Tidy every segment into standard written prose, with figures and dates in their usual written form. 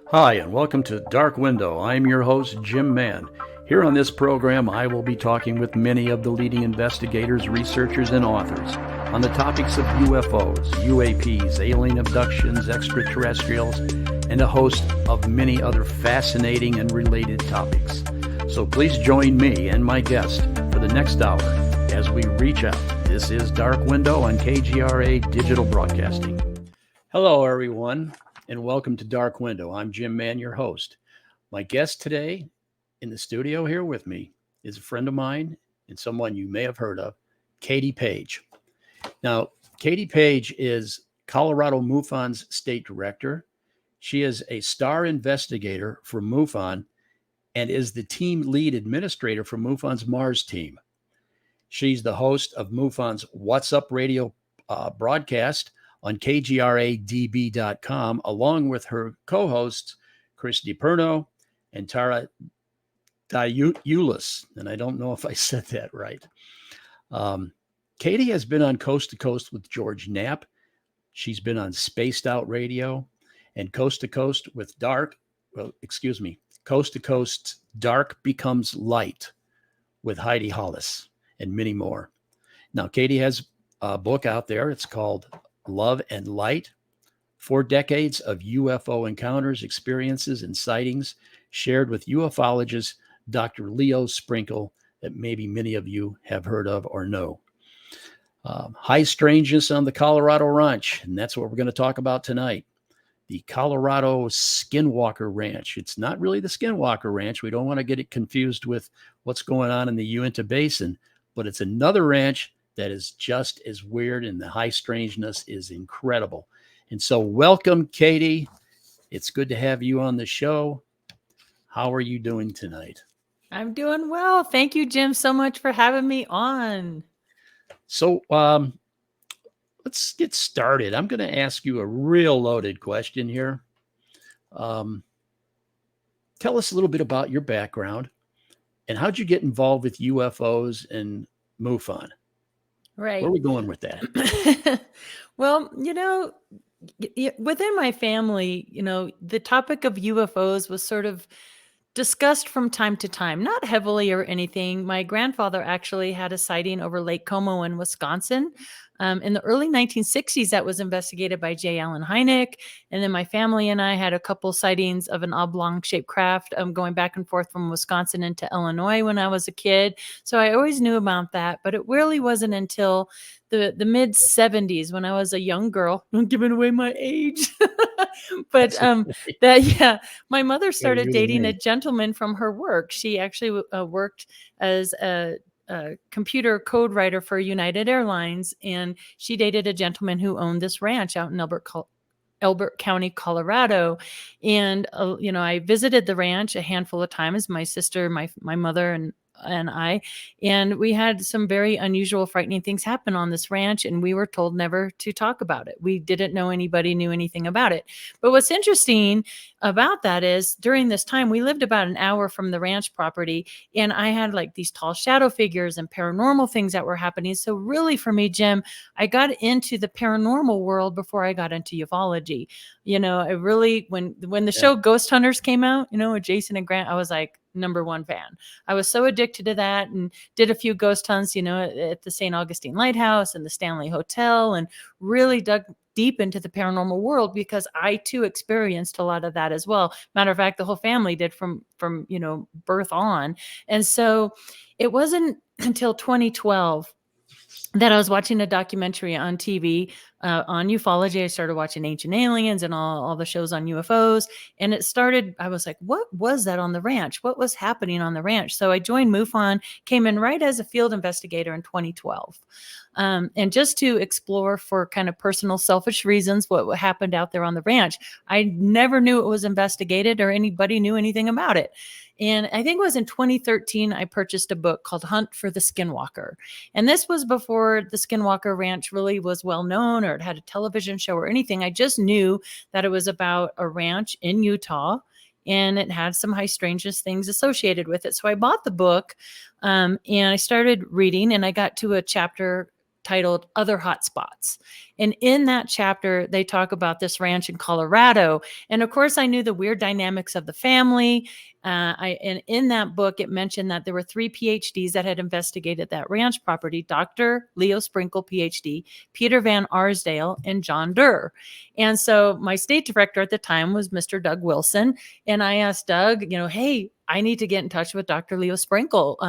Hi, and welcome to Dark Window. I'm your host, Jim Mann. Here on this program, I will be talking with many of the leading investigators, researchers, and authors on the topics of UFOs, UAPs, alien abductions, extraterrestrials, and a host of many other fascinating and related topics. So please join me and my guest for the next hour as we reach out. This is Dark Window on KGRA Digital Broadcasting. Hello, everyone, and welcome to Dark Window. I'm Jim Mann, your host. My guest today in the studio here with me is a friend of mine and someone you may have heard of, Heidi Paige. Now, Heidi Paige is Colorado MUFON's State Director. She is a STAR Investigator for MUFON and is the team lead administrator for MUFON's Mars team. She's the host of MUFON's What's Up radio broadcast on KGRADB.com, along with her co-hosts, Chris Deperno and Tara Diulus. And I don't know if I said that right. Katie has been on Coast to Coast with George Knapp. She's been on Spaced Out Radio and Coast to Coast with Coast to Coast Dark Becomes Light with Heidi Hollis and many more. Now, Katie has a book out there. It's called Love and Light, 4 decades of UFO encounters, experiences, and sightings shared with ufologist Dr. Leo Sprinkle that maybe many of you have heard of or know. High strangeness on the Colorado Ranch, and that's what we're going to talk about tonight. The Colorado Skinwalker Ranch. It's not really the Skinwalker Ranch. We don't want to get it confused with what's going on in the Uinta Basin, but it's another ranch that is just as weird, and the high strangeness is incredible. And so welcome, Katie. It's good to have you on the show. How are you doing tonight? I'm doing well. Thank you, Jim, so much for having me on. So let's get started. I'm going to ask you a real loaded question here. Tell us a little bit about your background and how'd you get involved with UFOs and MUFON? Right. Where are we going with that? Well, within my family, the topic of UFOs was sort of discussed from time to time, not heavily or anything. My grandfather actually had a sighting over Lake Como in Wisconsin. In the early 1960s, that was investigated by J. Allen Hynek. And then my family and I had a couple sightings of an oblong-shaped craft going back and forth from Wisconsin into Illinois when I was a kid. So I always knew about that. But it really wasn't until the mid-70s when I was a young girl. I'm giving away my age. But my mother started dating a gentleman from her work. She actually worked as a computer code writer for United Airlines, and she dated a gentleman who owned this ranch out in Elbert County, Colorado. And I visited the ranch a handful of times, my sister, my mother, and I, and we had some very unusual, frightening things happen on this ranch, and we were told never to talk about it. We didn't know anybody knew anything about it. But what's interesting about that is during this time, we lived about an hour from the ranch property, and I had like these tall shadow figures and paranormal things that were happening. So really for me, Jim, I got into the paranormal world before I got into ufology. I really, when the show Ghost Hunters came out, with Jason and Grant, I was like, #1 fan. I was so addicted to that and did a few ghost hunts, at the St. Augustine Lighthouse and the Stanley Hotel, and really dug deep into the paranormal world because I too experienced a lot of that as well. Matter of fact, the whole family did from birth on. And so it wasn't until 2012 that I was watching a documentary on TV on ufology. I started watching Ancient Aliens and all the shows on UFOs. And I was like, what was that on the ranch? What was happening on the ranch? So I joined MUFON, came in right as a field investigator in 2012. And just to explore for kind of personal selfish reasons what happened out there on the ranch. I never knew it was investigated or anybody knew anything about it. And I think it was in 2013, I purchased a book called Hunt for the Skinwalker. And this was before the Skinwalker Ranch really was well known or it had a television show or anything. I just knew that it was about a ranch in Utah and it had some high strangeness things associated with it. So I bought the book and I started reading, and I got to a chapter titled Other Hotspots. And in that chapter, they talk about this ranch in Colorado. And of course, I knew the weird dynamics of the family. And in that book, it mentioned that there were 3 PhDs that had investigated that ranch property: Dr. Leo Sprinkle, Ph.D., Peter Van Arsdale, and John Durr. And so my state director at the time was Mr. Doug Wilson. And I asked Doug, hey, I need to get in touch with Dr. Leo Sprinkle.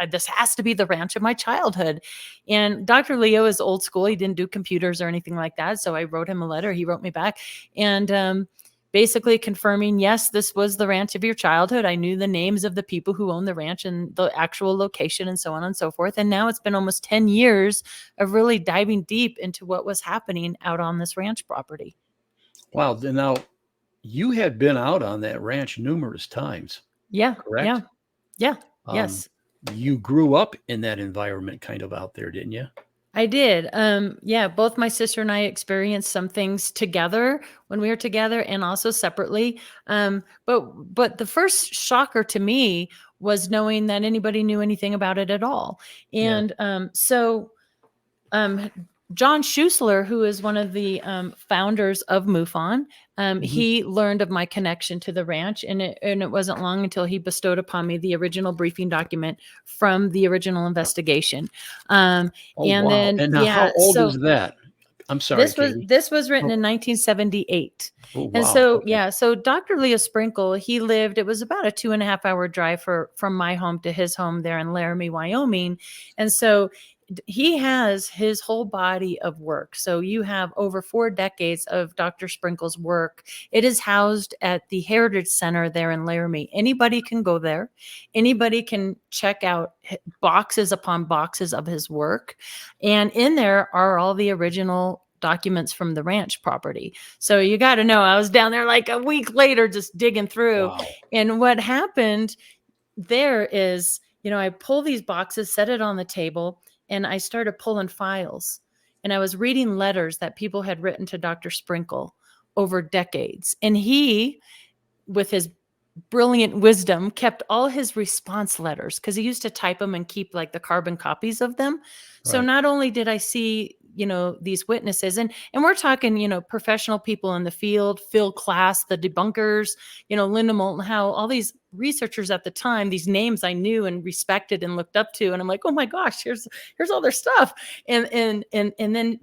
This has to be the ranch of my childhood. And Dr. Leo is old school. He didn't do computers or anything like that. So I wrote him a letter. He wrote me back. And basically confirming, yes, this was the ranch of your childhood. I knew the names of the people who owned the ranch and the actual location and so on and so forth. And now it's been almost 10 years of really diving deep into what was happening out on this ranch property. Wow. Now, you had been out on that ranch numerous times. Yeah. Correct? Yeah. Yes. You grew up in that environment kind of out there, didn't you? I did. Yeah, both my sister and I experienced some things together when we were together and also separately. But the first shocker to me was knowing that anybody knew anything about it at all. And John Schuessler, who is one of the founders of MUFON, he learned of my connection to the ranch, and it wasn't long until he bestowed upon me the original briefing document from the original investigation. Then how old is that? I'm sorry. This was written in 1978. Oh, wow. And so, okay. So Dr. Leo Sprinkle, he lived, it was about a 2.5-hour drive from my home to his home there in Laramie, Wyoming. And so he has his whole body of work. So you have over 4 decades of Dr. Sprinkle's work. It is housed at the Heritage Center there in Laramie. Anybody can go there. Anybody can check out boxes upon boxes of his work. And in there are all the original documents from the ranch property. So you got to know, I was down there like a week later just digging through. Wow. And what happened there is, I pull these boxes, set it on the table, and I started pulling files, and I was reading letters that people had written to Dr. Sprinkle over decades. And he, with his brilliant wisdom, kept all his response letters because he used to type them and keep like the carbon copies of them. Right. So not only did I see, these witnesses, and we're talking, professional people in the field, Phil Klass, the debunkers, Linda Moulton Howe, all these researchers at the time, these names I knew and respected and looked up to. And I'm like, oh my gosh, here's all their stuff. And then,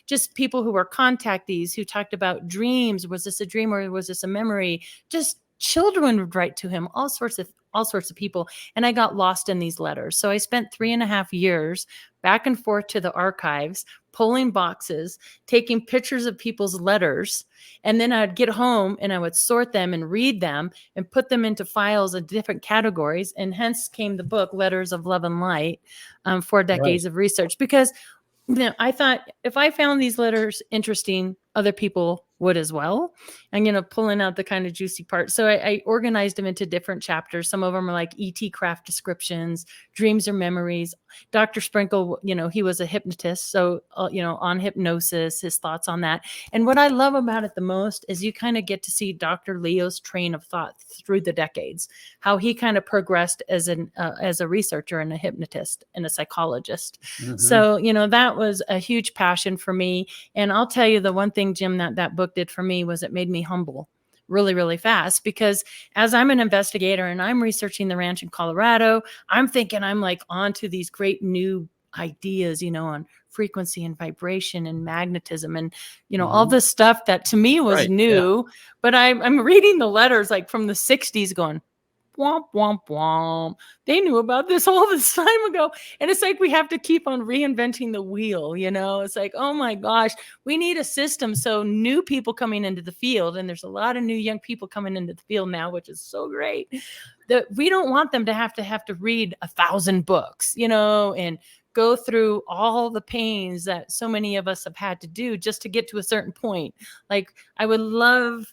just people who were contactees who talked about dreams. Was this a dream or was this a memory? Just children would write to him, all sorts of people. And I got lost in these letters. So I spent 3.5 years back and forth to the archives, pulling boxes, taking pictures of people's letters. And then I'd get home and I would sort them and read them and put them into files of different categories. And hence came the book, Letters of Love and Light, 4 decades of research. Because I thought if I found these letters interesting, other people would as well. And, pulling out the kind of juicy parts. So I organized them into different chapters. Some of them are like E.T. craft descriptions, dreams or memories. Dr. Sprinkle, he was a hypnotist. So, on hypnosis, his thoughts on that. And what I love about it the most is you kind of get to see Dr. Leo's train of thought through the decades, how he kind of progressed as a researcher and a hypnotist and a psychologist. Mm-hmm. So, that was a huge passion for me. And I'll tell you the one thing, Jim, that book did for me was it made me humble really, really fast, because as I'm an investigator and I'm researching the ranch in Colorado, I'm thinking I'm like onto these great new ideas, on frequency and vibration and magnetism and, all this stuff that to me was new, but I'm reading the letters like from the 60s going, womp, womp, womp. They knew about this all this time ago. And it's like we have to keep on reinventing the wheel, It's like, oh my gosh, we need a system. So new people coming into the field, and there's a lot of new young people coming into the field now, which is so great, that we don't want them to have to read 1,000 books, and go through all the pains that so many of us have had to do just to get to a certain point. Like I would love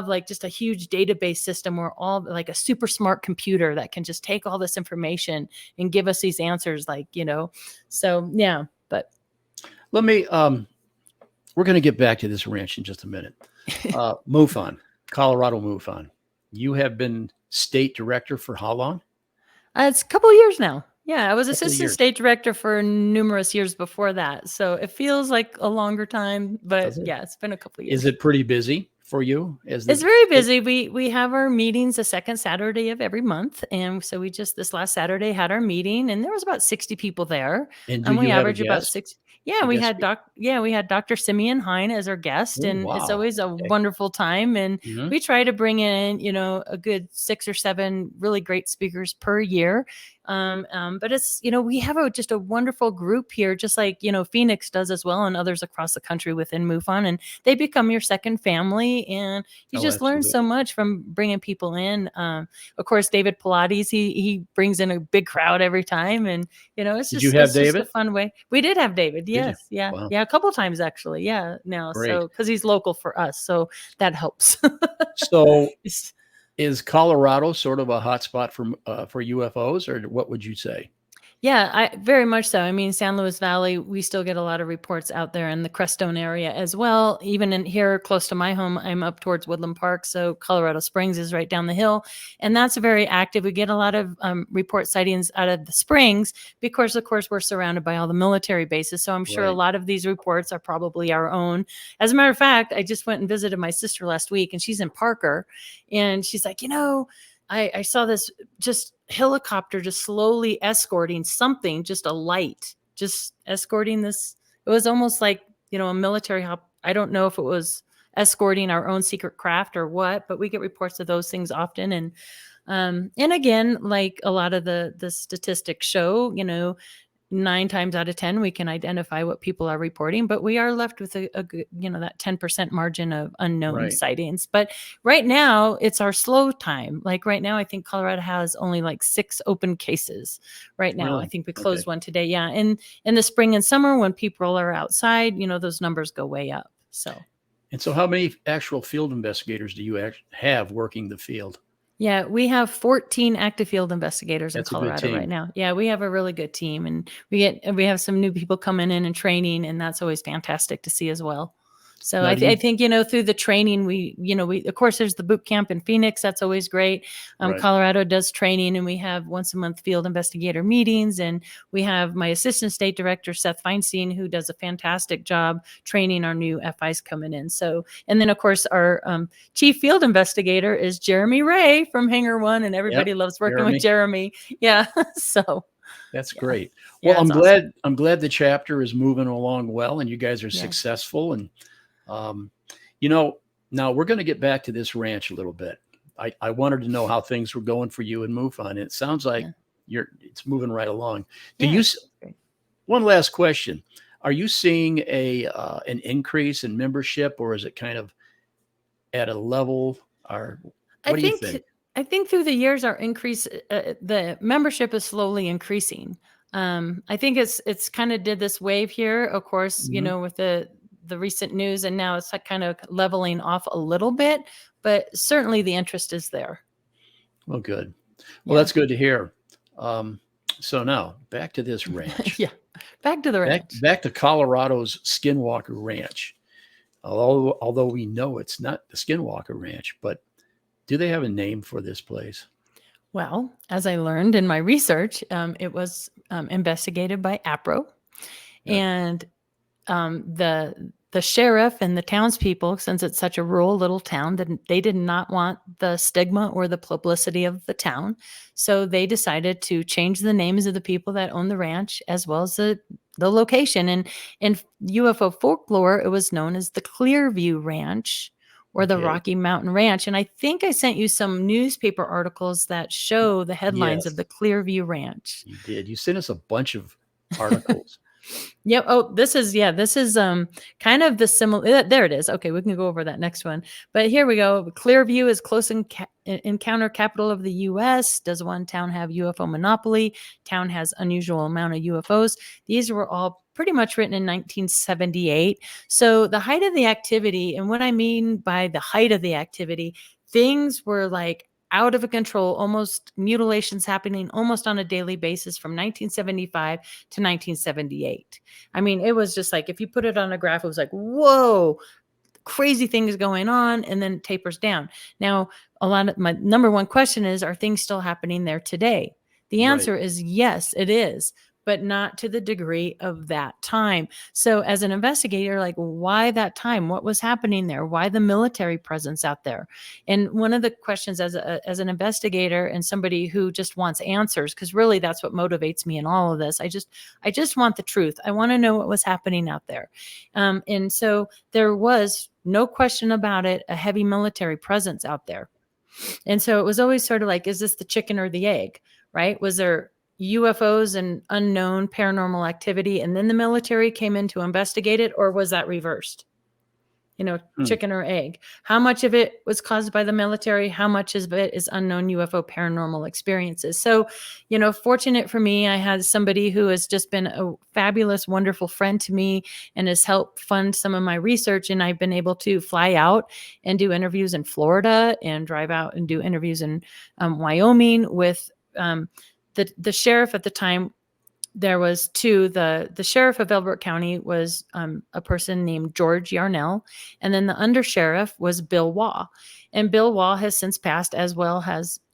like just a huge database system where all like a super smart computer that can just take all this information and give us these answers, so yeah. But let me, we're going to get back to this ranch in just a minute. MUFON, Colorado MUFON. You have been state director for how long? It's a couple of years now. Yeah, I was Couple of assistant years. state director for numerous years before that. So it feels like a longer time, but Does it? yeah, it's been a couple of Is years. it pretty busy for you as It's the very state? busy. We have our meetings the second Saturday of every month, and so we just this last Saturday had our meeting, and there was about 60 people there, And do and we you have a average about guest? six. Yeah, A we guest had speaker? we had Dr. Simeon Hine as our guest, Oh, and it's wow. always a Okay. wonderful time. And Mhm. we try to bring in a good 6 or 7 really great speakers per year. But it's we have just a wonderful group here, just like Phoenix does as well, and others across the country within MUFON, and they become your second family, and you Oh, just learn so absolutely. much from bringing people in. Of course, David Pilates, he brings in a big crowd every time, and Did you have it's just a David? fun way. We did have David, Did you? yes, yeah, Wow, yeah, a couple times actually, yeah. Now, great. so because he's local for us, so that helps. So It's- is Colorado sort of a hotspot for UFOs, or what would you say? Yeah, I very much so. I mean, San Luis Valley, we still get a lot of reports out there in the Crestone area as well. Even in here close to my home, I'm up towards Woodland Park, so Colorado Springs is right down the hill, and that's very active. We get a lot of report sightings out of the Springs because, of course, we're surrounded by all the military bases. So I'm sure a Right. lot of these reports are probably our own. As a matter of fact, I just went and visited my sister last week, and she's in Parker, and she's like, I saw this just helicopter just slowly escorting something, just a light, just escorting this. It was almost like, a military hop. I don't know if it was escorting our own secret craft or what, but we get reports of those things often. And again, like a lot of the statistics show, 9 times out of 10, we can identify what people are reporting, but we are left with a good, that 10% margin of unknown Right. sightings. But right now, it's our slow time. Like right now, I think Colorado has only like 6 open cases right now. I Really? think we Okay. closed one today. Yeah. And in the spring and summer, when people are outside, those numbers go way up. So. And so how many actual field investigators do you have working the field? Yeah, we have 14 active field investigators in That's a good Colorado right team. now. Yeah, we have a really good team, and we have some new people coming in and training, and that's always fantastic to see as well. So Now, I think through the training we of course there's the boot camp in Phoenix, that's always great. right. Colorado does training, and we have once a month field investigator meetings, and we have my assistant state director Seth Feinstein, who does a fantastic job training our new FIs coming in. So, and then of course our chief field investigator is Jeremy Ray from Hangar One, and Yep. everybody loves working with Jeremy. Jeremy. Yeah. So That's yeah. great. Well, Yeah, it's awesome. I'm glad the chapter is moving along well and you guys are Yeah. successful. And um, now we're going to get back to this ranch a little bit. I wanted to know how things were going for you and MUFON. And it sounds like it's moving right along. Do you one last question. Are you seeing an increase in membership, or is it kind of at a level, or what do you think? I think through the years, our increase, the membership is slowly increasing. I think it's kind of did this wave here, of course, Mhm. with the recent news, and now it's like kind of leveling off a little bit, but certainly the interest is there. Well, good. Well, Yeah. that's good to hear. So now back to this ranch. Yeah. Back to the ranch. Back to Colorado's Skinwalker Ranch. Although we know it's not the Skinwalker Ranch, but do they have a name for this place? Well, as I learned in my research, it was investigated by APRO, Yeah. and the sheriff and the townspeople, since it's such a rural little town, they did not want the stigma or the publicity of the town, so they decided to change the names of the people that own the ranch as well as the location. And in UFO folklore, it was known as the Clearview Ranch or the Okay. Rocky Mountain Ranch. And I think I sent you some newspaper articles that show the headlines of Yes, the Clearview Ranch. you did. You sent us a bunch of articles. Yep. Oh, this is kind of the similar. There it is. Okay, we can go over that next one. But here we go. Clearview is close encounter capital of the U.S. Does one town have UFO monopoly? Town has unusual amount of UFOs. These were all pretty much written in 1978. So the height of the activity, and what I mean by the height of the activity, things were like out of control, almost mutilations happening almost on a daily basis from 1975 to 1978. I mean, it was just like, if you put it on a graph, it was like, whoa, crazy things going on, and then tapers down. Now, a lot of my number one question is, are things still happening there today? The answer is yes, it is, but not to the degree of that time. So as an investigator, like, why that time? What was happening there? Why the military presence out there? And one of the questions as an investigator and somebody who just wants answers, because really that's what motivates me in all of this. I just want the truth. I want to know what was happening out there. And so there was no question about it, a heavy military presence out there. And so it was always sort of like, is this the chicken or the egg, right? Was there UFOs and unknown paranormal activity, and then the military came in to investigate it, or was that reversed? Chicken or egg. How much of it was caused by the military? How much of it is unknown UFO paranormal experiences? So, fortunate for me, I had somebody who has just been a fabulous, wonderful friend to me and has helped fund some of my research. And I've been able to fly out and do interviews in Florida and drive out and do interviews in Wyoming with the sheriff at the time. There was two. The sheriff of Elbert County was a person named George Yarnell, and then the undersheriff was Bill Waugh. And Bill Waugh has since passed, as well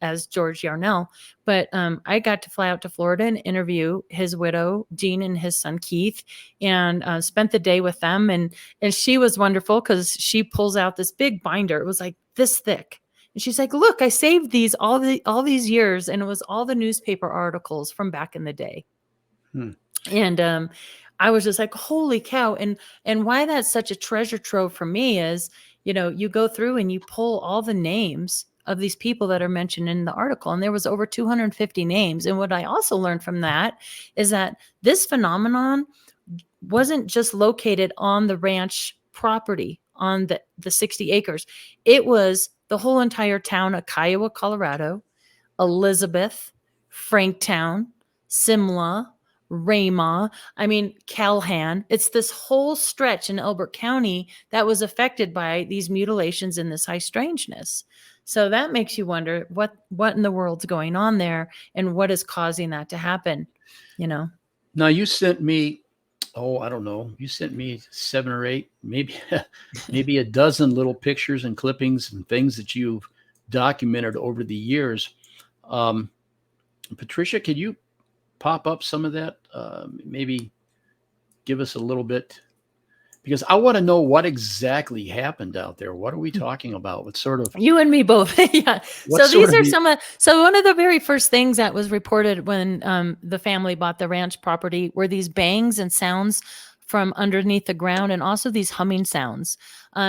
as George Yarnell. But I got to fly out to Florida and interview his widow, Jean, and his son, Keith, and spent the day with them. And she was wonderful because she pulls out this big binder. It was like this thick. And she's like, look, I saved these all these years. And it was all the newspaper articles from back in the day. And I was just like, holy cow. And why that's such a treasure trove for me is, you go through and you pull all the names of these people that are mentioned in the article. And there was over 250 names. And what I also learned from that is that this phenomenon wasn't just located on the ranch property on the 60 acres. It was the whole entire town of Kiowa, Colorado, Elizabeth, Franktown, Simla, Rama, Calhan. It's this whole stretch in Elbert County that was affected by these mutilations and this high strangeness. So that makes you wonder what in the world's going on there and what is causing that to happen, Now you sent me, I don't know, you sent me 7 or 8, maybe a dozen little pictures and clippings and things that you've documented over the years. Patricia, could you pop up some of that? Maybe give us a little bit, because I want to know what exactly happened out there. What are we talking about? What sort of... You and me both. Yeah. So these are so one of the very first things that was reported when the family bought the ranch property were these bangs and sounds from underneath the ground, and also these humming sounds.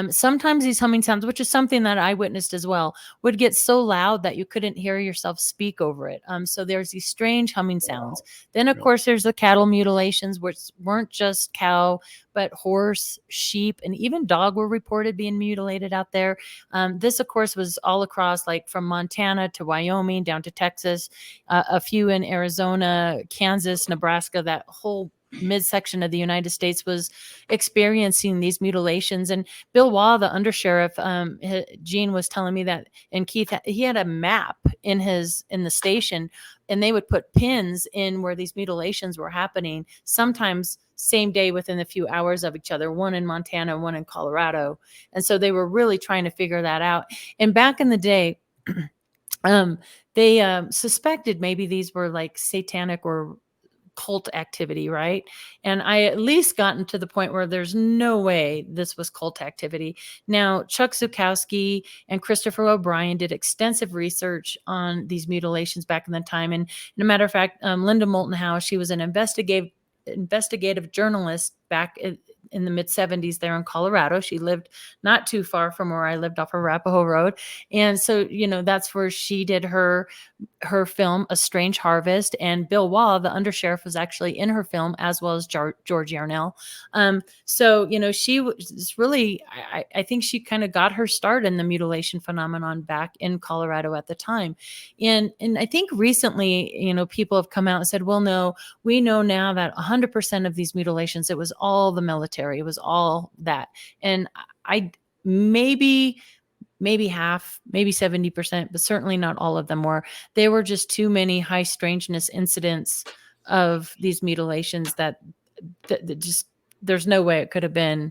Sometimes these humming sounds, which is something that I witnessed as well, would get so loud that you couldn't hear yourself speak over it. So there's these strange humming sounds. Then, of course, there's the cattle mutilations, which weren't just cow, but horse, sheep, and even dog were reported being mutilated out there. This, of course, was all across, like from Montana to Wyoming, down to Texas, a few in Arizona, Kansas, Nebraska, that whole midsection of the United States was experiencing these mutilations. And Bill Waugh, the undersheriff, Gene was telling me that, and Keith, he had a map in the station, and they would put pins in where these mutilations were happening, sometimes same day within a few hours of each other, one in Montana, one in Colorado. And so they were really trying to figure that out. And back in the day, they suspected maybe these were like satanic or cult activity, right? And I at least gotten to the point where there's no way this was cult activity. Now, Chuck Zukowski and Christopher O'Brien did extensive research on these mutilations back in the time. And as a matter of fact, Linda Moulton Howe, she was an investigative journalist back in the mid-70s there in Colorado. She lived not too far from where I lived off Arapahoe Road. And so, that's where she did her film, A Strange Harvest. And Bill Waugh, the undersheriff, was actually in her film, as well as George Yarnell. So, she was really, I think she kind of got her start in the mutilation phenomenon back in Colorado at the time. And I think recently, people have come out and said, well, no, we know now that 100% of these mutilations, it was all the military. It was all that. And I maybe half, maybe 70%, but certainly not all of them were. There were just too many high strangeness incidents of these mutilations that just, there's no way it could have been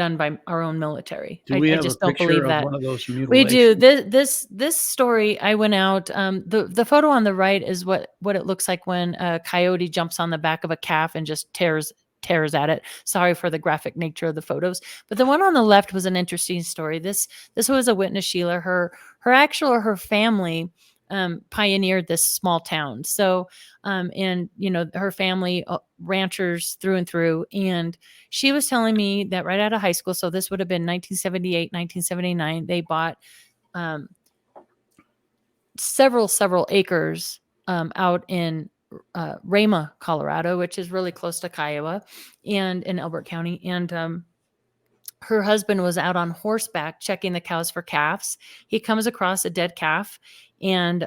done by our own military. Do we I have a just don't picture believe of that. one of those We do. mutilations? This story, I went out. The photo on the right is what it looks like when a coyote jumps on the back of a calf and just tears at it. Sorry for the graphic nature of the photos, but the one on the left was an interesting story. This was a witness, Sheila. Her family pioneered this small town. So, and her family ranchers through and through. And she was telling me that right out of high school, so this would have been 1978, 1979, they bought several acres out in Rama, Colorado, which is really close to Kiowa and in Elbert County. And her husband was out on horseback checking the cows for calves. He comes across a dead calf, and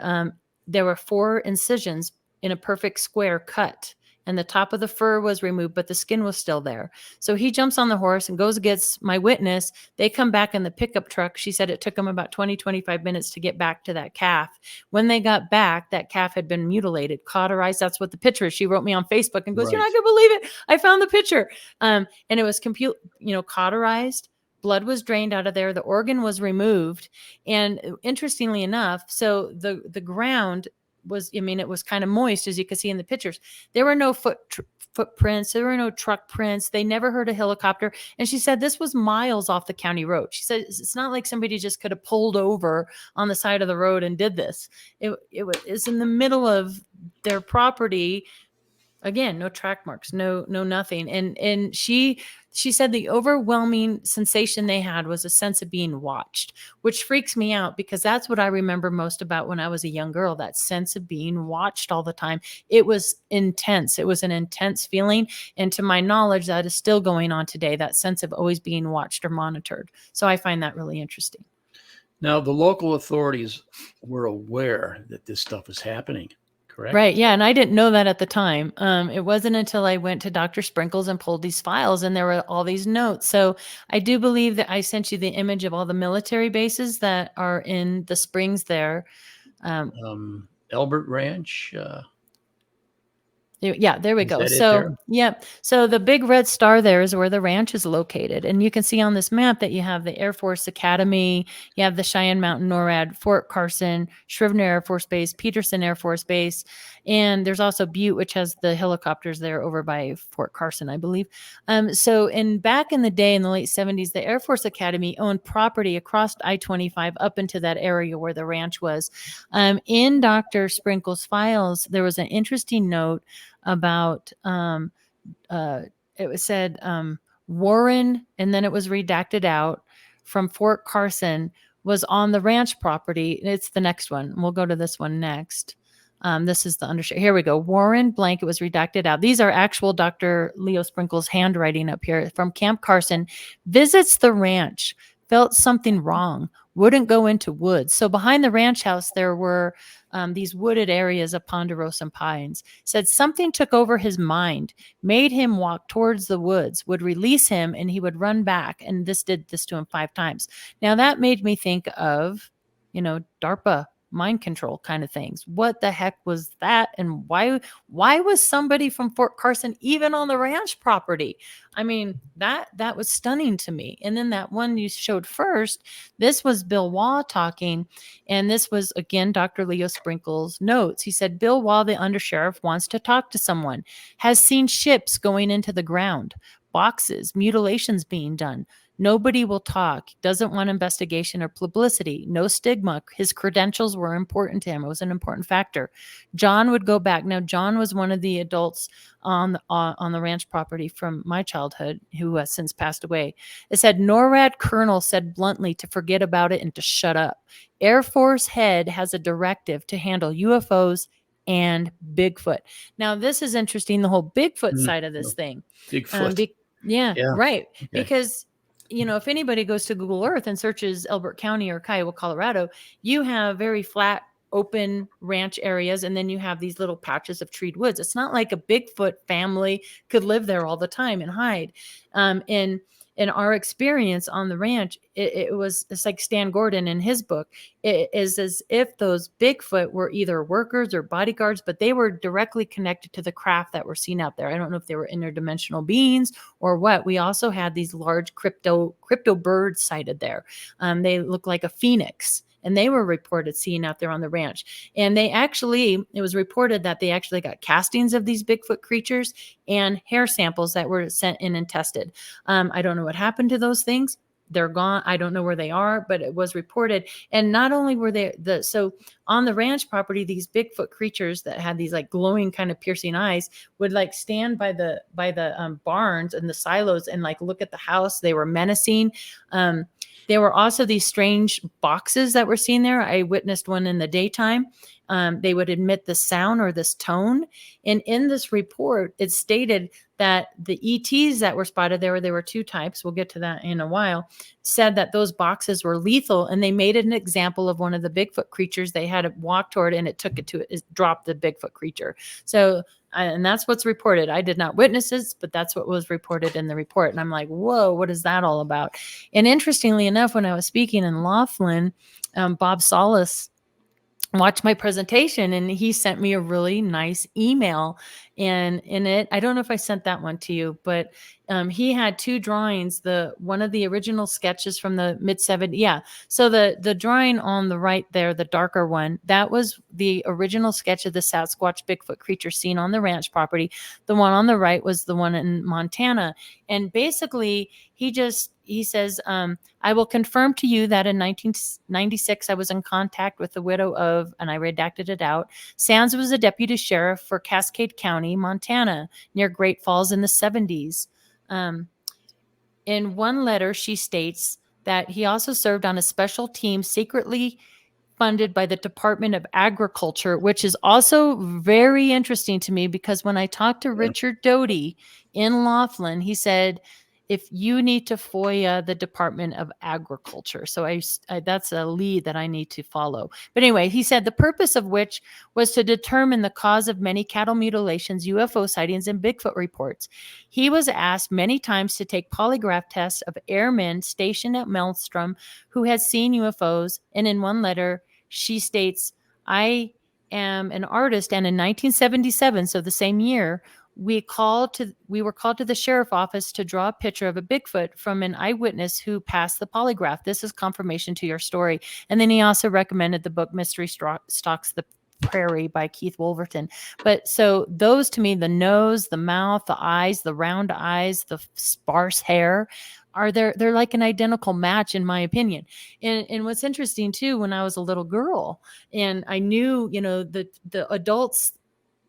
there were 4 incisions in a perfect square cut. And the top of the fur was removed, but the skin was still there. So he jumps on the horse and goes and gets my witness. They come back in the pickup truck. She said it took them about 25 minutes to get back to that calf. When they got back, that calf had been mutilated, cauterized. That's what the picture is. She wrote me on Facebook and goes, "You're not going to believe it. I found the picture." And it was cauterized. Blood was drained out of there. The organ was removed. And interestingly enough, so the ground was, it was kind of moist, as you can see in the pictures. There were no footprints. There were no truck prints. They never heard a helicopter. And she said this was miles off the county road. She said it's not like somebody just could have pulled over on the side of the road and did this. It was in the middle of their property. Again, no track marks, no nothing. And she said the overwhelming sensation they had was a sense of being watched, which freaks me out because that's what I remember most about when I was a young girl, that sense of being watched all the time. It was intense. It was an intense feeling. And to my knowledge, that is still going on today, that sense of always being watched or monitored. So I find that really interesting. Now, the local authorities were aware that this stuff was happening. Correct? Right. Yeah. And I didn't know that at the time. It wasn't until I went to Dr. Sprinkles and pulled these files and there were all these notes. So I do believe that I sent you the image of all the military bases that are in the springs there. Elbert Ranch. Yeah, there we go. So, yeah. So the big red star there is where the ranch is located. And you can see on this map that you have the Air Force Academy, you have the Cheyenne Mountain NORAD, Fort Carson, Scrivener Air Force Base, Peterson Air Force Base. And there's also Butte, which has the helicopters there over by Fort Carson, I believe. So back in the day, in the late 70s, the Air Force Academy owned property across I-25 up into that area where the ranch was. In Dr. Sprinkle's files, there was an interesting note about it was said Warren, and then it was redacted out, from Fort Carson was on the ranch property. It's the next one. We'll go to this one next. This is the undershare. Here we go. Warren blank. It was redacted out. These are actual Dr. Leo Sprinkle's handwriting up here. From Camp Carson, visits the ranch, felt something wrong, wouldn't go into woods. So behind the ranch house, there were these wooded areas of ponderosa pines. Said something took over his mind, made him walk towards the woods, would release him, and he would run back. And this did this to him 5 times. Now that made me think of, DARPA mind control kind of things. What the heck was that? And why was somebody from Fort Carson even on the ranch property? I mean, that was stunning to me. And then that one you showed first, this was Bill Waugh talking. And this was, again, Dr. Leo Sprinkle's notes. He said, Bill Waugh, the undersheriff, wants to talk to someone, has seen ships going into the ground, boxes, mutilations being done. Nobody will talk, doesn't want investigation or publicity, no stigma. His credentials were important to him. It was an important factor. John would go back. Now, John was one of the adults on the ranch property from my childhood who has since passed away. It said, NORAD colonel said bluntly to forget about it and to shut up. Air Force head has a directive to handle UFOs and Bigfoot. Now, this is interesting, the whole Bigfoot side of this thing. Bigfoot. Yeah, right. Okay. Because if anybody goes to Google Earth and searches Elbert County or Kiowa, Colorado, you have very flat, open ranch areas, and then you have these little patches of treed woods. It's not like a Bigfoot family could live there all the time and hide. And in our experience on the ranch, it's like Stan Gordon in his book. It is as if those Bigfoot were either workers or bodyguards, but they were directly connected to the craft that were seen out there. I don't know if they were interdimensional beings or what. We also had these large crypto birds sighted there. They look like a phoenix. And they were reported seen out there on the ranch. And it was reported that they actually got castings of these Bigfoot creatures and hair samples that were sent in and tested. I don't know what happened to those things. They're gone. I don't know where they are, but it was reported. And not only were they so on the ranch property, these Bigfoot creatures that had these like glowing kind of piercing eyes would like stand by the barns and the silos and like look at the house. They were menacing. There were also these strange boxes that were seen there. I witnessed one in the daytime. They would emit this sound or this tone. And in this report, it stated that the ETs that were spotted there were two types. We'll get to that in a while, said that those boxes were lethal. And they made it an example of one of the Bigfoot creatures. They had to walk toward it and it dropped the Bigfoot creature. So, and that's what's reported. I did not witness this, but that's what was reported in the report. And I'm like, whoa, what is that all about? And interestingly enough, when I was speaking in Laughlin, Bob Solis watched my presentation and he sent me a really nice email. And in it, I don't know if I sent that one to you, but he had two drawings. One of the original sketches from the mid-70s. Yeah. So the drawing on the right there, the darker one, that was the original sketch of the Sasquatch Bigfoot creature seen on the ranch property. The one on the right was the one in Montana. And basically, he says, I will confirm to you that in 1996, I was in contact with the widow of, and I redacted it out, Sands was a deputy sheriff for Cascade County, Montana, near Great Falls in the 70s. In one letter, she states that he also served on a special team secretly funded by the Department of Agriculture, which is also very interesting to me because when I talked to Richard Doty in Laughlin, he said, if you need to FOIA the Department of Agriculture. So I that's a lead that I need to follow. But anyway, he said the purpose of which was to determine the cause of many cattle mutilations, UFO sightings, and Bigfoot reports. He was asked many times to take polygraph tests of airmen stationed at Maelstrom who had seen UFOs. And in one letter, she states, I am an artist. And in 1977, so the same year, we were called to the sheriff office to draw a picture of a Bigfoot from an eyewitness who passed the polygraph. This is confirmation to your story. And then he also recommended the book Mystery Stalks the Prairie by Keith Wolverton. But so those to me, the nose, the mouth, the eyes, the round eyes, the sparse hair, they're like an identical match in my opinion. And what's interesting too, when I was a little girl and I knew, the adults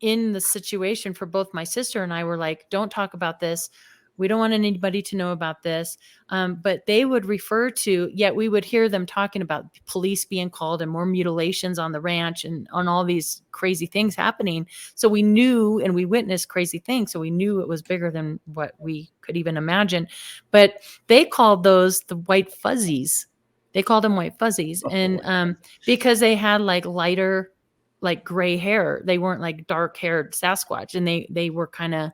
in the situation for both my sister and I were like, don't talk about this. We don't want anybody to know about this. But they would refer to, yet we would hear them talking about police being called and more mutilations on the ranch and on all these crazy things happening. So we knew, and we witnessed crazy things. So we knew it was bigger than what we could even imagine. But they called those the white fuzzies. They called them white fuzzies. Oh, and because they had like lighter, like gray hair. They weren't like dark haired Sasquatch, and they were kind of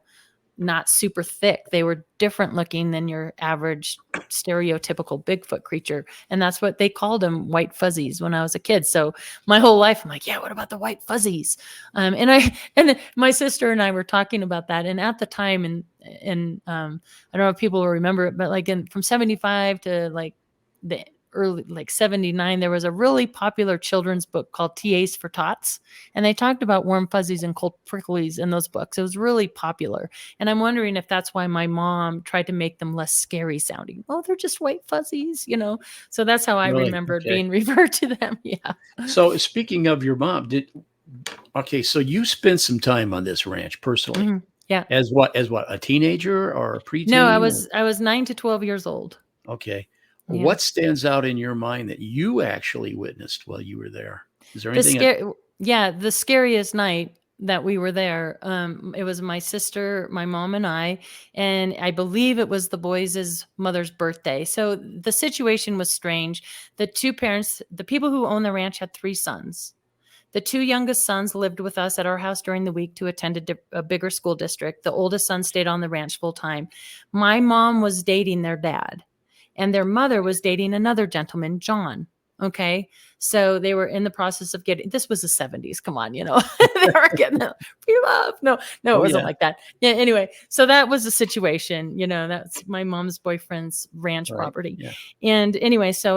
not super thick. They were different looking than your average stereotypical Bigfoot creature. And that's what they called them, white fuzzies, when I was a kid. So my whole life, I'm like, yeah, what about the white fuzzies? And my sister and I were talking about that. And at the time, and I don't know if people will remember it, but like from 75 to like the early, like 79, there was a really popular children's book called TAs for Tots. And they talked about warm fuzzies and cold pricklies in those books. It was really popular. And I'm wondering if that's why my mom tried to make them less scary sounding. Oh, they're just white fuzzies, So that's how I remembered being referred to them. Yeah. So speaking of your mom, so you spent some time on this ranch personally. Mm-hmm. Yeah. As what, a teenager or a preteen? No, I was 9 to 12 years old. Okay. Yeah. What stands out in your mind that you actually witnessed while you were there? Is there anything? The scariest night that we were there. It was my sister, my mom, and I believe it was the boys' mother's birthday. So the situation was strange. The two parents, the people who own the ranch, had 3 sons. The two youngest sons lived with us at our house during the week to attend a bigger school district. The oldest son stayed on the ranch full time. My mom was dating their dad, and their mother was dating another gentleman, John. Okay. So they were in the process of this was the 70s. Come on, they were getting free love. No, it wasn't like that. Yeah. Anyway, so that was the situation, that's my mom's boyfriend's ranch property. Yeah. And anyway, so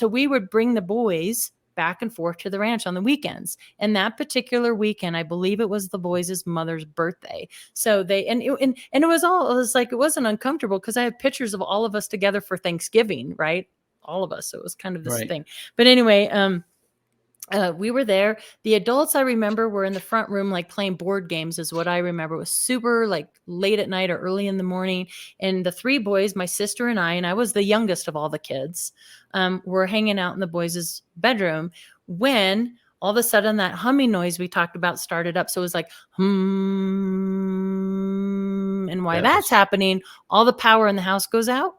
we would bring the boys back and forth to the ranch on the weekends. And that particular weekend, I believe it was the boys' mother's birthday. So it wasn't uncomfortable because I have pictures of all of us together for Thanksgiving, right? All of us. So it was kind of this thing. But anyway, we were there. The adults I remember were in the front room, like playing board games is what I remember. It was super like late at night or early in the morning. And the three boys, my sister and I was the youngest of all the kids, were hanging out in the boys' bedroom when all of a sudden that humming noise we talked about started up. So it was like, and why that's happening, all the power in the house goes out.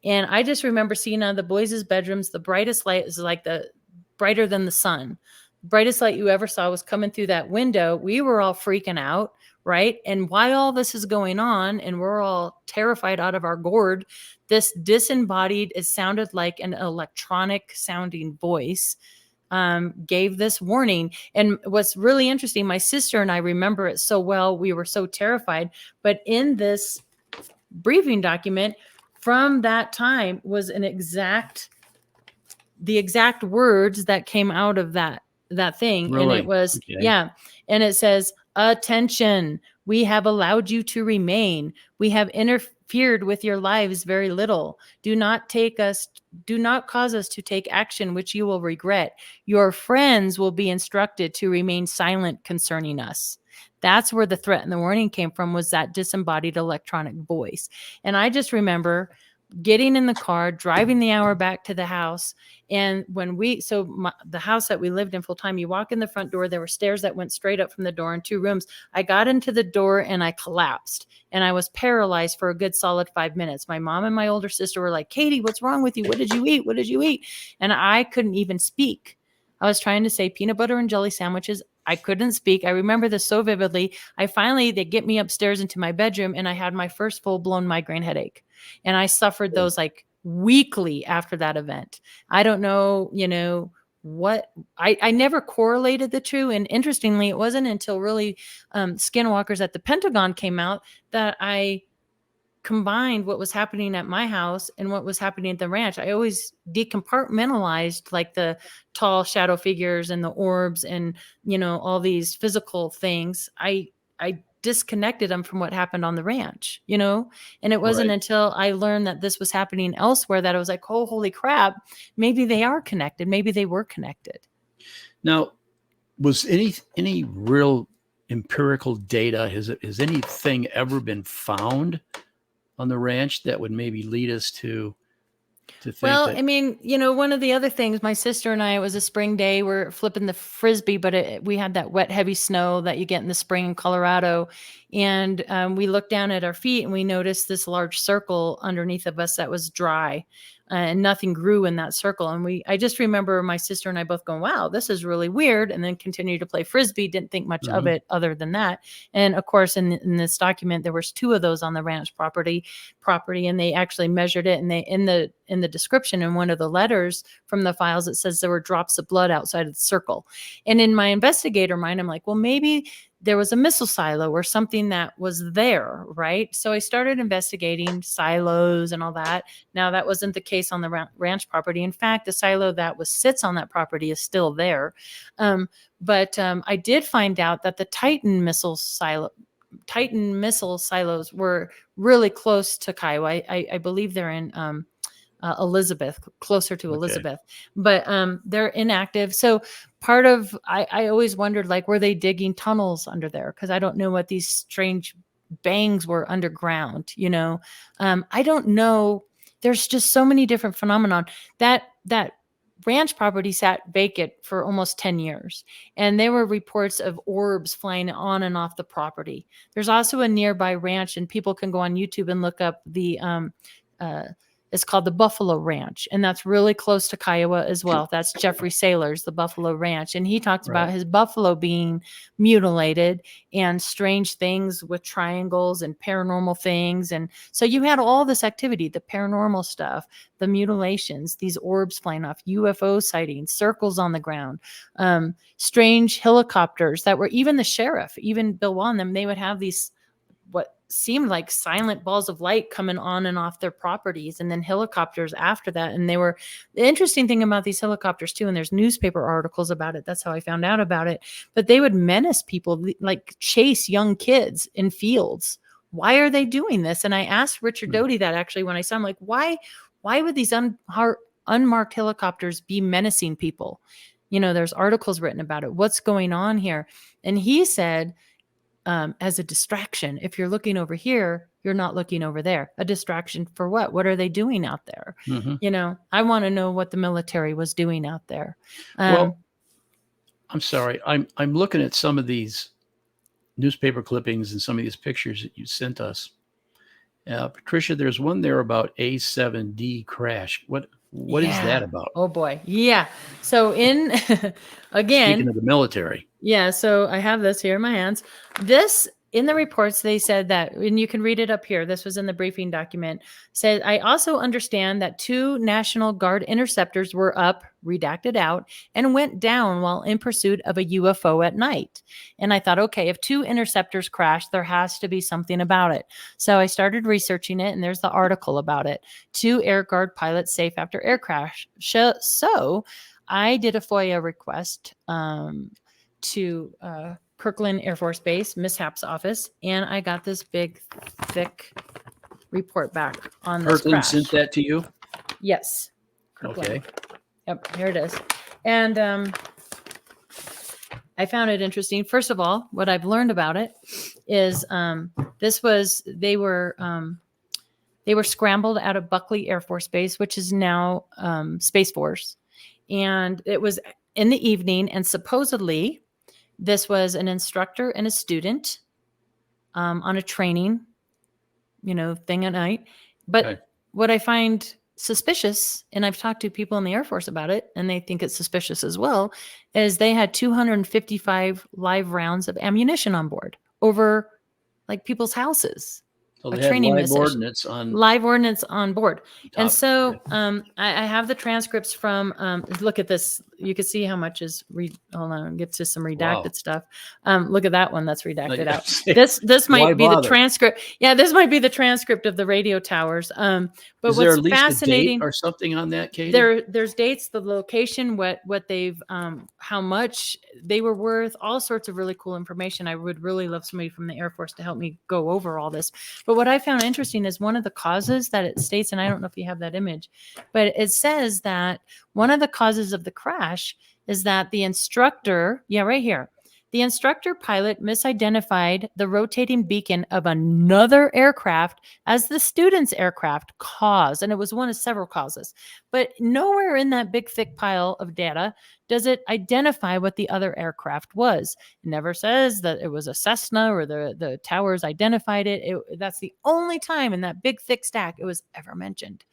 And I just remember seeing out of the boys' bedrooms, the brightest light is like brighter than the sun. Brightest light you ever saw was coming through that window. We were all freaking out, right? And while all this is going on and we're all terrified out of our gourd, this disembodied, it sounded like an electronic sounding voice, gave this warning. And what's really interesting, my sister and I remember it so well. We were so terrified. But in this briefing document from that time was the exact words that came out of that thing. Really? And it was, and it says, attention, we have allowed you to remain. We have interfered with your lives very little. Do not cause us to take action which you will regret. Your friends will be instructed to remain silent concerning us. That's where the threat and the warning came from, was that disembodied electronic voice. And I just remember getting in the car, driving the hour back to the house. And when the house that we lived in full time, you walk in the front door, there were stairs that went straight up from the door and 2 rooms. I got into the door and I collapsed and I was paralyzed for a good solid 5 minutes. My mom and my older sister were like, Katie, what's wrong with you? What did you eat? What did you eat? And I couldn't even speak. I was trying to say peanut butter and jelly sandwiches. I couldn't speak. I remember this so vividly. They get me upstairs into my bedroom and I had my first full-blown migraine headache. And I suffered those like weekly after that event. I don't know, what I never correlated the two. And interestingly, it wasn't until really Skinwalkers at the Pentagon came out that I combined what was happening at my house and what was happening at the ranch. I always decompartmentalized like the tall shadow figures and the orbs and, all these physical things. I disconnected them from what happened on the ranch, and it wasn't until I learned that this was happening elsewhere that I was like, oh, holy crap, maybe they are connected. Maybe they were connected. Now, was any real empirical data, has anything ever been found on the ranch that would maybe lead us to think that... I mean, one of the other things, my sister and I, it was a spring day, we're flipping the Frisbee, but we had that wet, heavy snow that you get in the spring in Colorado. And we looked down at our feet and we noticed this large circle underneath of us that was dry. And nothing grew in that circle. And I just remember my sister and I both going, wow, this is really weird. And then continued to play Frisbee. Didn't think much of it other than that. And of course, in this document, there was 2 of those on the ranch property. And they actually measured it. And they, in the description, in one of the letters from the files, it says there were drops of blood outside of the circle. And in my investigator mind, I'm like, well, maybe there was a missile silo or something that was there, right? So I started investigating silos and all that. Now, that wasn't the case on the ranch property. In fact, the silo that sits on that property is still there. But I did find out that the Titan missile silos were really close to Kiowa. I believe they're in Elizabeth, closer to Elizabeth, but they're inactive. So part of, I always wondered, like, were they digging tunnels under there? Because I don't know what these strange bangs were underground, I don't know. There's just so many different phenomenon. That ranch property sat vacant for almost 10 years. And there were reports of orbs flying on and off the property. There's also a nearby ranch, and people can go on YouTube and look up the is called the Buffalo Ranch, and that's really close to Kiowa as well. That's Jeffrey Saylor's the Buffalo Ranch, and he talks about Right. his buffalo being mutilated and strange things with triangles and paranormal things. And so you had all this activity, the paranormal stuff, the mutilations, these orbs flying off, UFO sightings, circles on the ground, strange helicopters that were, even the sheriff, even Bill Wannam, they would have these what seemed like silent balls of light coming on and off their properties, and then helicopters after that. And they were, the interesting thing about these helicopters too, and there's newspaper articles about it, that's how I found out about it, but they would menace people, like chase young kids in fields. Why are they doing this? And I asked Richard Doty that actually when I saw him, like, why would these unmarked helicopters be menacing people? You know, there's articles written about it. What's going on here? And he said, as a distraction. If you're looking over here, you're not looking over there. A distraction for what? What are they doing out there? You know, I want to know what the military was doing out there. Well, I'm sorry. I'm looking at some of these newspaper clippings and some of these pictures that you sent us. Patricia, there's one there about A7D crash. What is that about? Oh boy. Yeah. So in again, Speaking of the military. Yeah, so I have this here in my hands. This, in the reports, they said that, and you can read it up here, this was in the briefing document, said, I also understand that 2 National Guard interceptors were up, redacted out, and went down while in pursuit of a UFO at night. And I thought, okay, if 2 interceptors crashed, there has to be something about it. So I started researching it, and there's the article about it. 2 Air Guard pilots safe after air crash. So I did a FOIA request to Kirkland Air Force Base, Mishap's office, and I got this big, thick report back on this Kirkland crash. sent that to you? Yes. Kirkland. Okay. Yep, here it is. And I found it interesting. First of all, what I've learned about it is they were scrambled out of Buckley Air Force Base, which is now Space Force, and it was in the evening, and supposedly this was an instructor and a student on a training, thing at night. But what I find suspicious, and I've talked to people in the Air Force about it, and they think it's suspicious as well, is they had 255 live rounds of ammunition on board over like people's houses. So they had live ordnance on board. And so I have the transcripts from, look at this. You can see how much is, hold on, get to some redacted stuff. Look at that one that's redacted out. This might be the transcript. Yeah, this might be the transcript of the radio towers. But is there at least fascinating a date or something on that, Katie? There's dates, the location, what they've, how much they were worth, all sorts of really cool information. I would really love somebody from the Air Force to help me go over all this. But what I found interesting is one of the causes that it states, and I don't know if you have that image, but it says that one of the causes of the crash is that the instructor, right here, the instructor pilot misidentified the rotating beacon of another aircraft as the student's aircraft cause. And it was one of several causes. But nowhere in that big, thick pile of data does it identify what the other aircraft was. It never says that it was a Cessna or the towers identified it. That's the only time in that big, thick stack it was ever mentioned.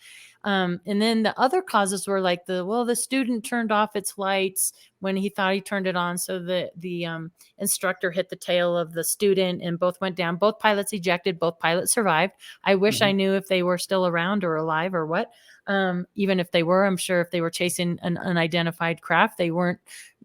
And then the other causes were like the student turned off its lights when he thought he turned it on. So the instructor hit the tail of the student and both went down. Both pilots ejected. Both pilots survived. I wish I knew if they were still around or alive or what. Even if they were, I'm sure if they were chasing an unidentified craft, they weren't.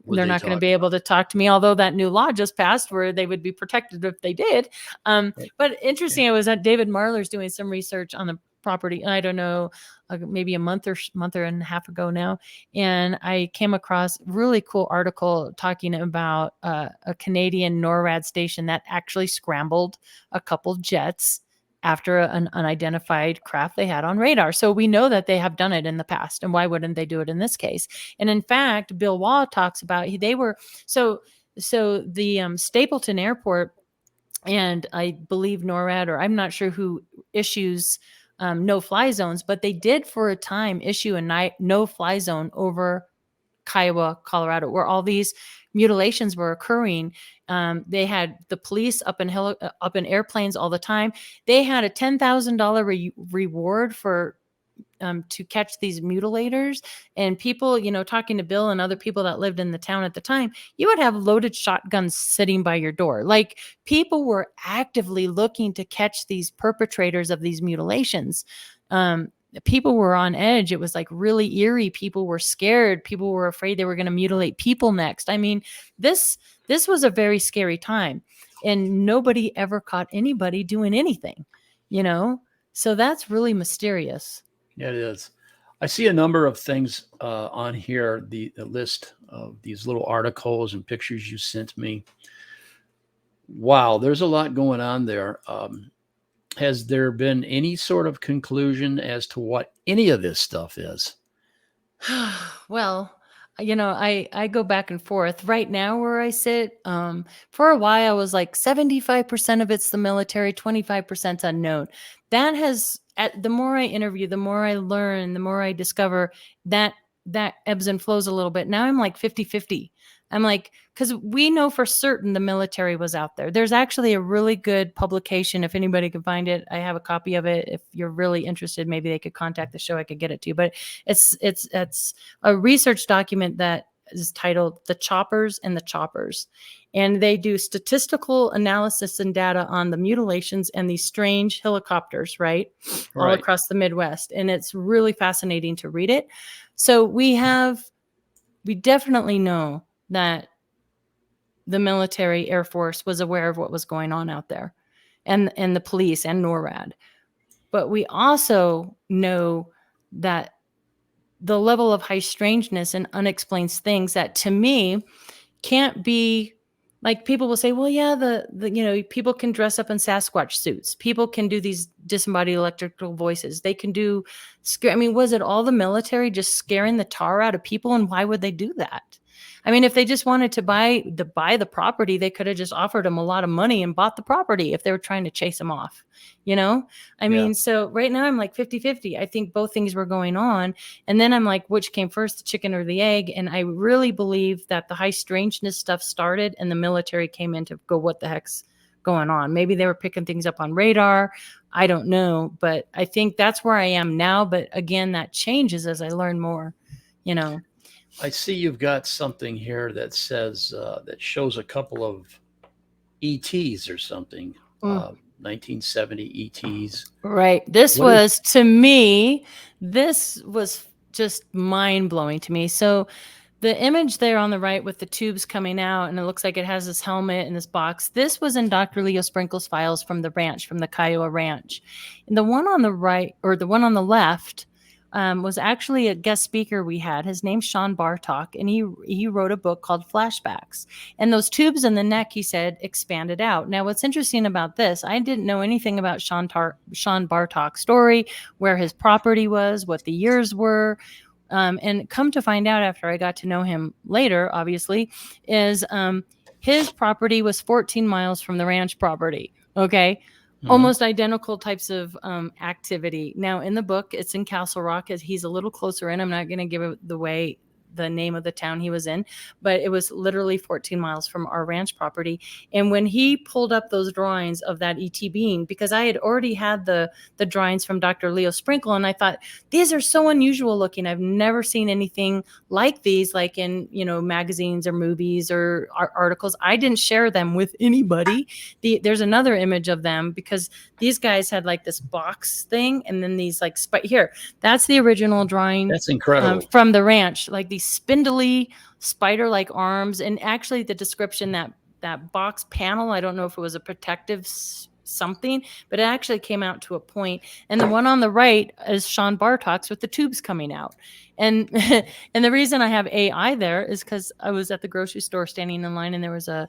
They're not going to be able to talk to me, although that new law just passed where they would be protected if they did. But interesting, it was that David Marler's doing some research on the property. I don't know, maybe a month and a half ago now. And I came across a really cool article talking about a Canadian NORAD station that actually scrambled a couple jets after an unidentified craft they had on radar. So we know that they have done it in the past. And why wouldn't they do it in this case? And in fact, Bill Waugh talks about, they were, so the Stapleton Airport, and I believe NORAD, or I'm not sure who issues no-fly zones, but they did for a time issue a no-fly zone over Kiowa, Colorado, where all these mutilations were occurring. They had the police up in airplanes all the time. They had a $10,000 reward for to catch these mutilators. And people, talking to Bill and other people that lived in the town at the time, you would have loaded shotguns sitting by your door. Like, people were actively looking to catch these perpetrators of these mutilations. People were on edge. It was like really eerie. People were scared. People were afraid they were going to mutilate people next. I mean, this was a very scary time, and nobody ever caught anybody doing anything, So that's really mysterious. Yeah, it is. I see a number of things on here, the list of these little articles and pictures you sent me. Wow, there's a lot going on there. Has there been any sort of conclusion as to what any of this stuff is? Well, I go back and forth. Right now, where I sit, for a while, I was like 75% of it's the military, 25% unknown. That has, the more I interview, the more I learn, the more I discover that ebbs and flows a little bit. Now I'm like 50-50. I'm like, because we know for certain the military was out there. There's actually a really good publication. If anybody can find it, I have a copy of it. If you're really interested, maybe they could contact the show. I could get it to you. But it's a research document that is titled "The Choppers and the Choppers," and they do statistical analysis and data on the mutilations and these strange helicopters, right, all across the Midwest. And it's really fascinating to read it. So we definitely know that the military, Air Force was aware of what was going on out there, and the police and NORAD. But we also know that the level of high strangeness and unexplained things that, to me, can't be, like, people will say, well, yeah, the people can dress up in Sasquatch suits. People can do these disembodied electrical voices. They can do, was it all the military just scaring the tar out of people? And why would they do that? I mean, if they just wanted to buy the property, they could have just offered them a lot of money and bought the property if they were trying to chase them off, I mean, so right now I'm like 50-50. I think both things were going on. And then I'm like, which came first, the chicken or the egg? And I really believe that the high strangeness stuff started and the military came in to go, what the heck's going on? Maybe they were picking things up on radar. I don't know. But I think that's where I am now. But again, that changes as I learn more, I see you've got something here that says, that shows a couple of ETs or something, 1970 ETs. Right. To me, this was just mind blowing to me. So the image there on the right with the tubes coming out, and it looks like it has this helmet and this box. This was in Dr. Leo Sprinkle's files from the ranch, from the Kiowa Ranch. And the one on the right, or the one on the left, was actually a guest speaker we had. His name's Sean Bartok, and he wrote a book called Flashbacks. And those tubes in the neck, he said, expanded out. Now, what's interesting about this, I didn't know anything about Sean Bartok's story, where his property was, what the years were. And come to find out, after I got to know him later, obviously, is his property was 14 miles from the ranch property. Okay. Mm-hmm. Almost identical types of activity. Now, in the book, it's in Castle Rock. He's a little closer in. I'm not going to give away the name of the town he was in, but it was literally 14 miles from our ranch property. And when he pulled up those drawings of that ET being, because I had already had the drawings from Dr. Leo Sprinkle, and I thought, these are so unusual looking. I've never seen anything like these, like in, magazines or movies or articles. I didn't share them with anybody. There's another image of them, because these guys had like this box thing, and then these like here, that's the original drawing. That's incredible. From the ranch, like these spindly spider-like arms. And actually the description, that box panel, I don't know if it was a protective something, but it actually came out to a point. And the one on the right is Sean Bartok's with the tubes coming out. And and the reason I have AI there is because I was at the grocery store standing in line, and there was a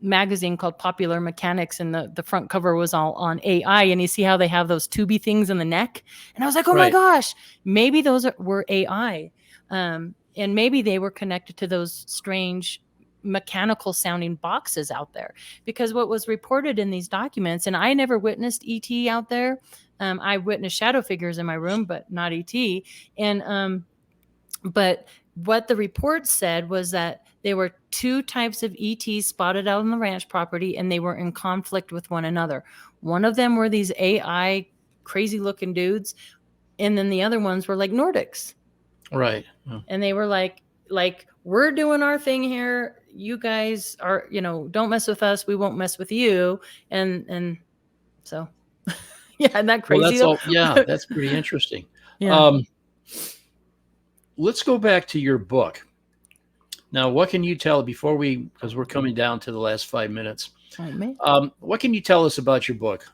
magazine called Popular Mechanics, and the front cover was all on AI, and you see how they have those tubey things in the neck. And I was like, oh my gosh, maybe those were AI. And maybe they were connected to those strange mechanical sounding boxes out there, because what was reported in these documents, and I never witnessed ET out there. I witnessed shadow figures in my room, but not ET. And, but what the report said was that there were two types of ETs spotted out on the ranch property, and they were in conflict with one another. One of them were these AI crazy looking dudes. And then the other ones were like Nordics. Right. And they were like, we're doing our thing here. You guys are, don't mess with us. We won't mess with you. And so, yeah, isn't that Well, crazy that's though? all. Yeah, that's pretty interesting. Yeah. Let's go back to your book. Now, what can you tell because we're coming down to the last 5 minutes. Oh, man. What can you tell us about your book?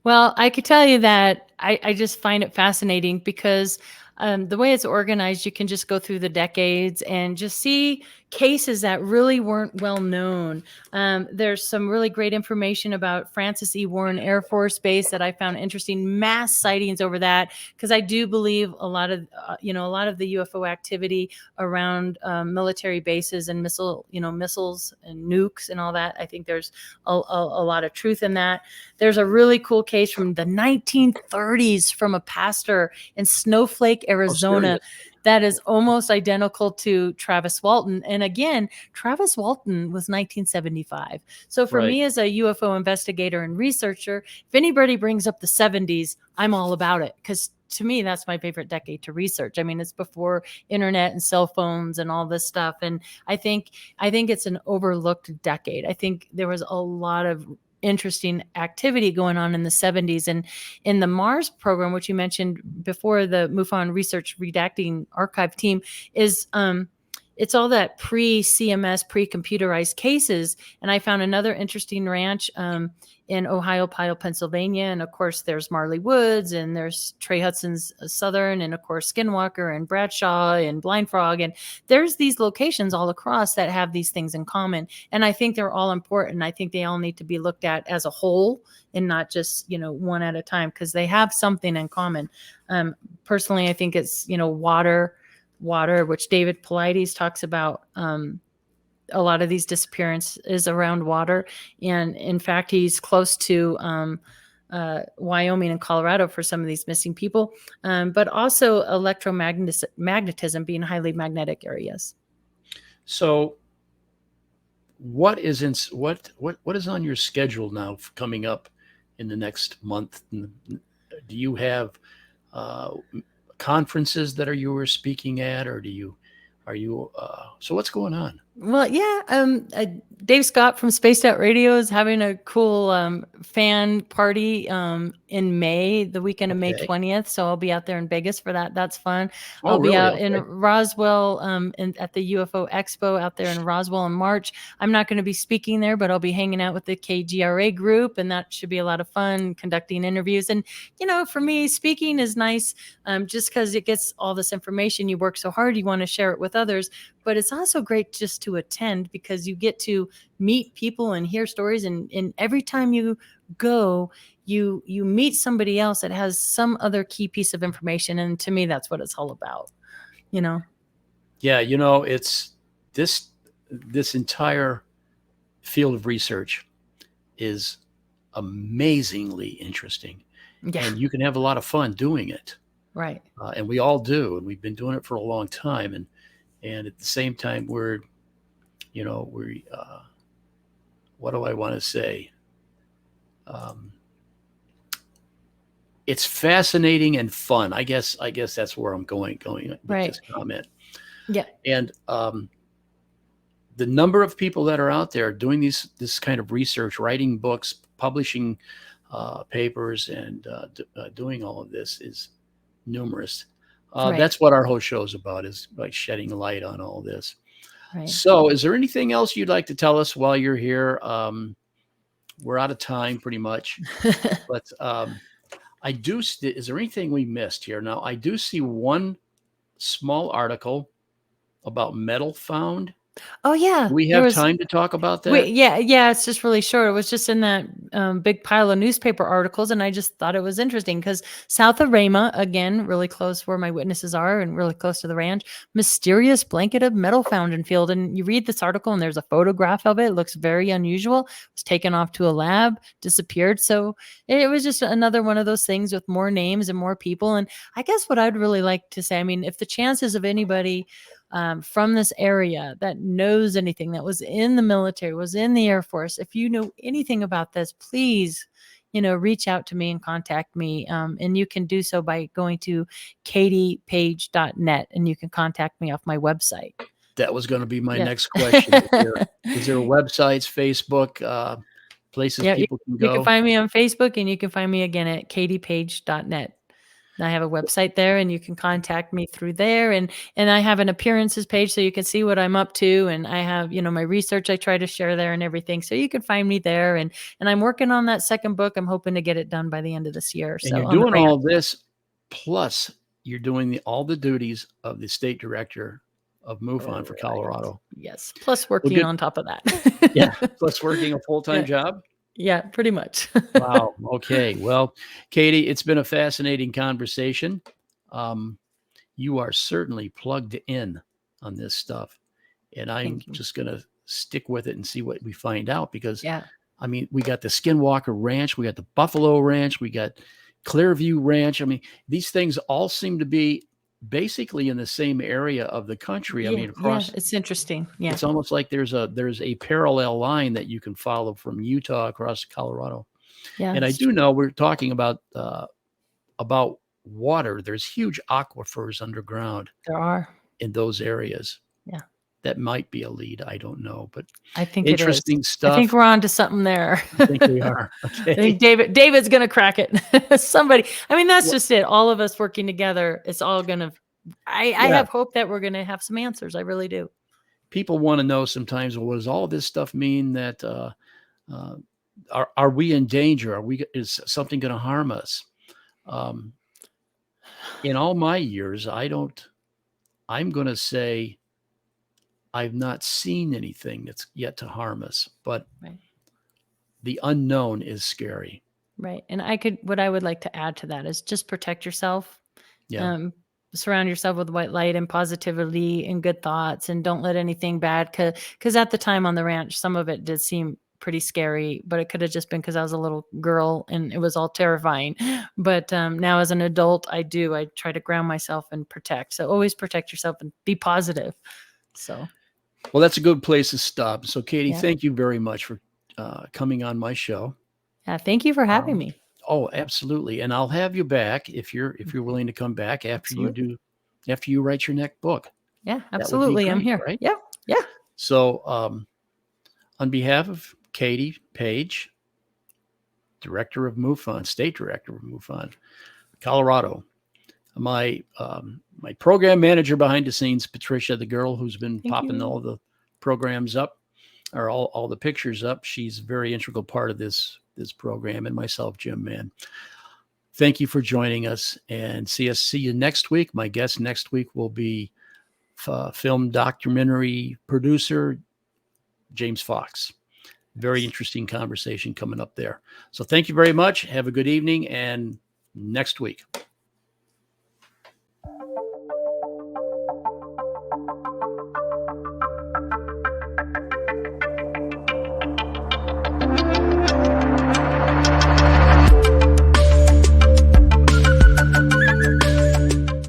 Well, I could tell you that I just find it fascinating because the way it's organized, you can just go through the decades and just see cases that really weren't well known. There's some really great information about Francis E. Warren Air Force Base that I found interesting. Mass sightings over that, because I do believe a lot of the UFO activity around military bases and missiles and nukes and all that. I think there's a lot of truth in that. There's a really cool case from the 1930s from a pastor in Snowflake, Arizona, that is almost identical to Travis Walton. And again, Travis Walton was 1975. So for me as a UFO investigator and researcher, if anybody brings up the 70s, I'm all about it, because to me, that's my favorite decade to research. I mean, it's before internet and cell phones and all this stuff. And I think it's an overlooked decade. I think there was a lot of interesting activity going on in the 70s. And in the Mars program, which you mentioned before, the MUFON Research Redacting Archive team is it's all that pre-CMS, pre-computerized cases. And I found another interesting ranch in Ohiopyle, Pennsylvania. And of course, there's Marley Woods, and there's Trey Hudson's Southern, and of course, Skinwalker and Bradshaw and Blind Frog. And there's these locations all across that have these things in common. And I think they're all important. I think they all need to be looked at as a whole and not just, one at a time, because they have something in common. Personally, I think it's, water, which David Paulides talks about. A lot of these disappearances around water. And in fact, he's close to Wyoming and Colorado for some of these missing people, but also electromagnetism being highly magnetic areas. So what is on your schedule now coming up in the next month? Do you have conferences that you were speaking at, or so what's going on? Well, yeah. Dave Scott from Spaced Out Radio is having a cool fan party in May, the weekend of May 20th. So I'll be out there in Vegas for that. That's fun. I'll be out in Roswell at the UFO Expo out there in Roswell in March. I'm not going to be speaking there, but I'll be hanging out with the KGRA group, and that should be a lot of fun, conducting interviews. And, for me, speaking is nice just because it gets all this information. You work so hard, you want to share it with others. But it's also great just to attend, because you get to meet people and hear stories. And every time you go, you meet somebody else that has some other key piece of information. And to me, that's what it's all about, Yeah, it's this entire field of research is amazingly interesting. Yeah. And you can have a lot of fun doing it. Right. And we all do. And we've been doing it for a long time. And at the same time, we're what do I want to say? It's fascinating and fun. I guess that's where I'm going with this comment. Yeah. And the number of people that are out there doing this kind of research, writing books, publishing papers, and doing all of this is numerous. That's what our whole show is about, is like shedding light on all this. Right. So is there anything else you'd like to tell us while you're here? We're out of time pretty much, but is there anything we missed here? Now, I do see one small article about metal found. Oh, yeah. Do we have time to talk about that? Yeah. It's just really short. It was just in that big pile of newspaper articles. And I just thought it was interesting because south of Rama, again, really close where my witnesses are and really close to the ranch, mysterious blanket of metal found in field. And you read this article and there's a photograph of it. It looks very unusual. It was taken off to a lab, disappeared. So it was just another one of those things with more names and more people. And I guess what I'd really like to say, I mean, if the chances of anybody from this area that knows anything, that was in the military, was in the Air Force, if you know anything about this, please, reach out to me and contact me. And you can do so by going to cohosts.net, and you can contact me off my website. That was going to be my Yeah. next question. Is there websites, Facebook, places Yeah, people can you can go? find me on Facebook, and you can find me again at cohosts.net. I have a website there, and you can contact me through there. And I have an appearances page, so you can see what I'm up to. And I have, my research I try to share there and everything. So you can find me there. And I'm working on that second book. I'm hoping to get it done by the end of this year. And So you're on the doing ranch. all this, plus you're doing all the duties of the state director of MUFON for Colorado. Yes. Plus working on top of that. Yeah. Plus working a full-time job. Yeah, pretty much. Wow. Okay. Well, Katie, it's been a fascinating conversation. You are certainly plugged in on this stuff, and I'm just going to stick with it and see what we find out, because I mean, we got the Skinwalker Ranch, we got the Buffalo Ranch, we got Clearview Ranch. I mean, these things all seem to be basically in the same area of the country. I mean, across. Yeah, it's interesting. Yeah. It's almost like there's a parallel line that you can follow from Utah across Colorado. Yeah. And I do know we're talking about water. There's huge aquifers underground. There are in those areas. Yeah. That might be a lead. I don't know, but I think interesting stuff. I think we're on to something there. I think we are. Okay. I think David's going to crack it. Somebody. I mean, that's just it. All of us working together. It's all going to, I have hope that we're going to have some answers. I really do. People want to know sometimes, well, what does all this stuff mean? That are we in danger? Is something going to harm us? In all my years, I'm going to say I've not seen anything that's yet to harm us, but the unknown is scary. Right. And what I would like to add to that is just protect yourself. Yeah. Surround yourself with white light and positivity and good thoughts, and don't let anything bad, because at the time on the ranch, some of it did seem pretty scary, but it could have just been because I was a little girl and it was all terrifying. But now as an adult, I try to ground myself and protect. So always protect yourself and be positive. So. Well, that's a good place to stop. So Katie, thank you very much for coming on my show. Yeah. Thank you for having me. Oh, absolutely. And I'll have you back if you're willing to come back after you write your next book. Yeah, absolutely. I'm here. Right? Yeah. Yeah. So, on behalf of Katie Paige, Director of MUFON, State Director of MUFON, Colorado, my program manager behind the scenes, Patricia, the girl who's been popping all the programs up, or all the pictures up. She's a very integral part of this program, and myself, Jim Mann. Thank you for joining us, and see you next week. My guest next week will be film documentary producer James Fox. Very interesting conversation coming up there. So thank you very much. Have a good evening, and next week.